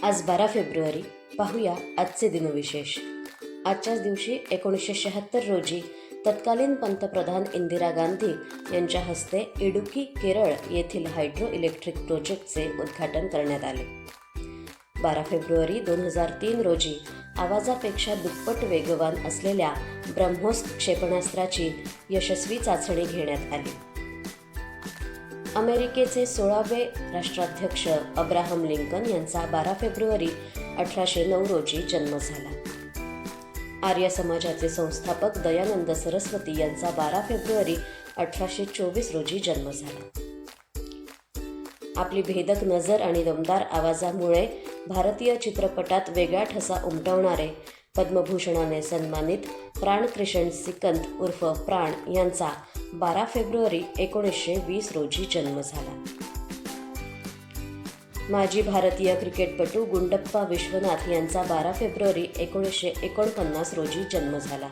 आज 12 फेब्रुवारी. पाहूया आजचे दिनविशेष. आजच्याच दिवशी 1976 रोजी तत्कालीन पंतप्रधान इंदिरा गांधी यांच्या हस्ते इडुक्की, केरळ येथील हायड्रो इलेक्ट्रिक प्रोजेक्टचे उद्घाटन करण्यात आले. 12 फेब्रुवारी 2003 रोजी आवाजापेक्षा दुप्पट वेगवान असलेल्या ब्रह्मोस क्षेपणास्त्राची यशस्वी चाचणी घेण्यात आली. अमेरिकेचे 16वे राष्ट्राध्यक्ष अब्राहम लिंकन यांचा 12 फेब्रुवारी 1809 रोजी जन्म झाला. आर्य समाजाचे संस्थापक दयानंद सरस्वती यांचा 12 फेब्रुवारी 1824 रोजी जन्म झाला. आपली भेदक नजर आणि दमदार आवाजामुळे भारतीय चित्रपटात वेगळा ठसा उमटवणारे पद्मभूषणाने सन्मानित प्राणक्रिशन सिकंद उर्फ प्राण यांचा 12 फेब्रुवारी 1920 रोजी जन्म झाला. माजी भारतीय क्रिकेटपटू गुंडप्पा विश्वनाथ यांचा 12 फेब्रुवारी 1949 रोजी जन्म झाला.